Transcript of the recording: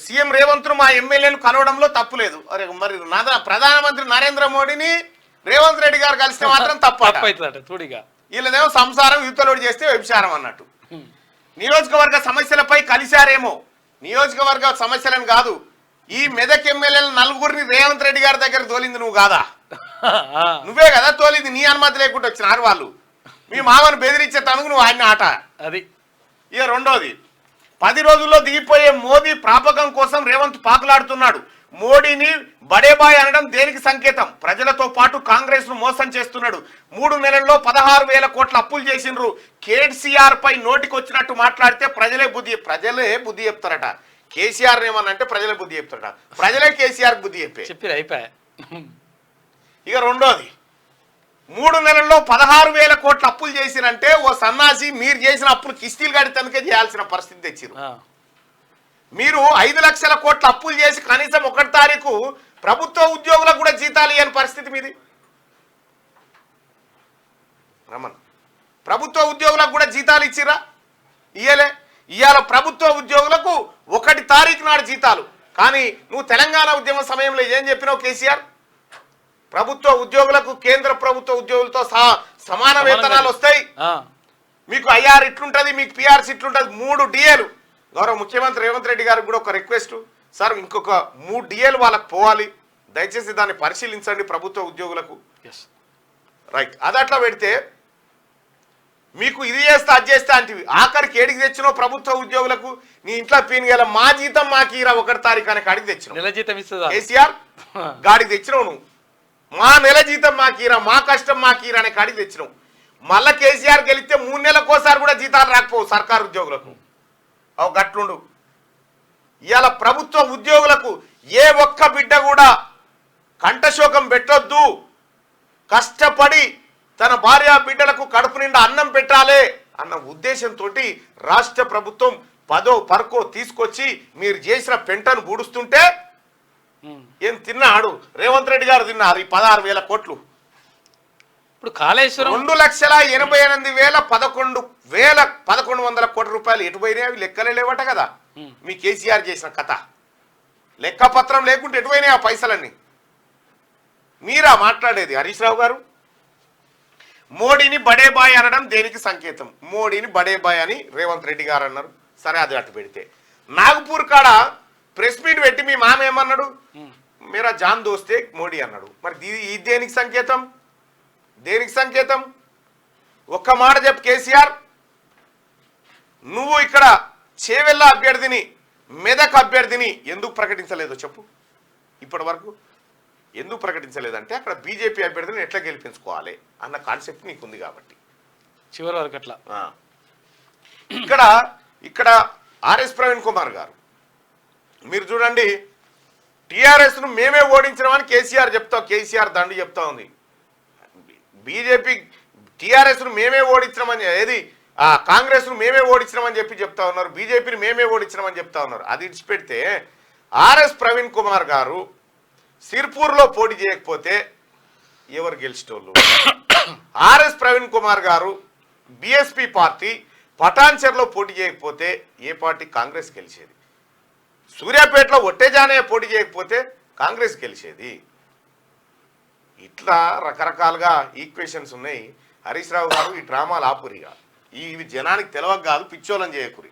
CM Revanth మా ఎమ్మెల్యేను కలవడంలో తప్పు లేదు. అరే మరి ప్రధానమంత్రి నరేంద్ర మోడీని రేవంత్ రెడ్డి గారు కలిస్తే మాత్రం తప్పు. వీళ్ళదేమో సంసారం యువతలోడు చేస్తే వ్యభిచారం అన్నట్టు. నియోజకవర్గ సమస్యలపై కలిశారేమో, నియోజకవర్గ సమస్యలను కాదు, ఈ మెదక్ ఎమ్మెల్యేలు నలుగురిని రేవంత్ రెడ్డి గారి దగ్గర తోలింది నువ్వు కాదా? నువ్వే కదా తోలింది, నీ అనుమతి లేకుండా వచ్చినారు వాళ్ళు. మీ మామను బెదిరించే తనుగు నువ్వు ఆయన ఆట అది. ఇక రెండోది, 10 రోజుల్లో దిగిపోయే మోదీ ప్రాపకం కోసం రేవంత్ పాకులాడుతున్నాడు. మోడీని బడేబాయ్ అనడం దేనికి సంకేతం? ప్రజలతో పాటు కాంగ్రెస్ ను మోసం చేస్తున్నాడు. 3 నెలల్లో 16,000 కోట్ల అప్పులు చేసిండ్రు. కేసీఆర్ పై నోటికొచ్చినట్టు మాట్లాడితే ప్రజలే బుద్ధి చెప్తారట. కేసీఆర్ ఏమనంటే ప్రజలే బుద్ధి చెప్తారట, ప్రజలే కేసీఆర్ బుద్ధి చెప్పి అయిపోయా. ఇక రెండోది, 3 నెలల్లో 16,000 కోట్ల అప్పులు చేసినంటే ఓ సన్నాసి మీరు చేసిన అప్పులు కిస్తీలు కడితేందుకే చేయాల్సిన పరిస్థితి తెచ్చిరు. మీరు 5 లక్షల కోట్ల అప్పులు చేసి కనీసం 1 తారీఖు ప్రభుత్వ ఉద్యోగులకు కూడా జీతాలు ఇవ్వని పరిస్థితి మీది. రమణ, ప్రభుత్వ ఉద్యోగులకు కూడా జీతాలు ఇచ్చిరా? ఇయ్యలే. ఇవాళ ప్రభుత్వ ఉద్యోగులకు 1 తారీఖు నాడు జీతాలు. కానీ నువ్వు తెలంగాణ ఉద్యమ సమయంలో ఏం చెప్పినావు కేసీఆర్? ప్రభుత్వ ఉద్యోగులకు కేంద్ర ప్రభుత్వ ఉద్యోగులతో సమాన వేతనాలు వస్తాయి, మీకు ఐఆర్ ఇట్లుంటది, మీకు పిఆర్సీ ఇట్లుంటది. 3 డిఏలు. గౌరవ ముఖ్యమంత్రి రేవంత్ రెడ్డి గారికి కూడా ఒక రిక్వెస్ట్, సార్ ఇంకొక 3 డిఏలు వాళ్ళకు పోవాలి, దయచేసి దాన్ని పరిశీలించండి ప్రభుత్వ ఉద్యోగులకు. రైట్, అది అట్లా పెడితే మీకు ఇది చేస్తా అది చేస్తా అంటివి, ఆఖరికి ఏడికి తెచ్చినావు ప్రభుత్వ ఉద్యోగులకు? నీ ఇంట్లో పీనిగల మా జీతం మాకు ఇరా 1 తారీఖు అని కాడికి తెచ్చినావు కేసీఆర్, గాడికి తెచ్చినావు నువ్వు. మా నెల జీతం మాకు ఇరా, మా కష్టం మాకు ఇరా అనే కాడికి తెచ్చినావు. మళ్ళా కేసీఆర్ గెలిస్తే 3 నెలలకోసారి కూడా జీతాలు రాకపోవు సర్కారు ఉద్యోగులకు. అవు గట్లుండు. ఇవాళ ప్రభుత్వ ఉద్యోగులకు ఏ ఒక్క బిడ్డ కూడా కంఠశోకం పెట్టొద్దు, కష్టపడి తన భార్య బిడ్డలకు కడుపు నిండా అన్నం పెట్టాలి అన్న ఉద్దేశంతో రాష్ట్ర ప్రభుత్వం 10వ పరకో తీసుకొచ్చి మీరు చేసిన పెంటను బూడుస్తుంటే ఏం తిన్నాడు రేవంత్ రెడ్డి గారు? తిన్నారు ఈ 16,000 కోట్లు. ఇప్పుడు కాళేశ్వరం 2,88,11,100 కోట్ల రూపాయలు ఎటు పోయినాయి? అవి లెక్కలే లేవట కదా మీ కేసీఆర్ చేసిన కథ. లెక్కపత్రం లేకుంటే ఎటు పోయినాయి ఆ పైసలన్నీ? మీరా మాట్లాడేది? హరీష్ రావు గారు, మోడీని బడేబాయ్ అనడం దేనికి సంకేతం? మోడీని బడేబాయ్ అని రేవంత్ రెడ్డి గారు అన్నారు. సరే, అది అటు పెడితే నాగపూర్ కాడ ప్రెస్ మీట్ పెట్టి మీ మామ ఏమన్నాడు? మీరా జాన్ దోస్తే మోడీ అన్నాడు. మరి ఈ దేనికి సంకేతం? దేనికి సంకేతం? ఒక్క మాట చెప్పు కేసీఆర్, నువ్వు ఇక్కడ చేవెళ్ళ అభ్యర్థిని, మెదక్ అభ్యర్థిని ఎందుకు ప్రకటించలేదో చెప్పు. ఇప్పటి వరకు ఎందుకు ప్రకటించలేదంటే అక్కడ బీజేపీ అభ్యర్థిని ఎట్లా గెలిపించుకోవాలి అన్న కాన్సెప్ట్ నీకు ఉంది కాబట్టి చివరి వరకు అట్లా. ఇక్కడ ఆర్ఎస్ ప్రవీణ్ కుమార్ గారు, మీరు చూడండి, టీఆర్ఎస్ను మేమే ఓడించినామని కేసీఆర్ దండు చెప్తా ఉంది. బీజేపీ టీఆర్ఎస్ను మేమే ఓడించినామని, ఏది కాంగ్రెస్ను మేమే ఓడించినామని చెప్తా ఉన్నారు, బీజేపీని మేమే ఓడించినామని చెప్తా ఉన్నారు. అది ఇచ్చిపెడితే ఆర్ఎస్ ప్రవీణ్ కుమార్ గారు సిర్పూర్లో పోటీ చేయకపోతే ఎవరు గెలిచేటోళ్ళు? ఆర్ఎస్ ప్రవీణ్ కుమార్ గారు బీఎస్పీ పార్టీ పటాన్చెర్లో పోటీ చేయకపోతే ఏ పార్టీ? కాంగ్రెస్ గెలిచేది. సూర్యాపేటలో ఒట్టేజానయ్య పోటీ చేయకపోతే కాంగ్రెస్ గెలిచేది. ఇట్లా రకరకాలుగా ఈక్వేషన్స్ ఉన్నాయి. హరీష్ రావు గారు ఈ డ్రామాలు ఆపురిగా, ఇవి జనానికి తెలవక కాదు, పిచ్చోళ్ళని చేయకురి.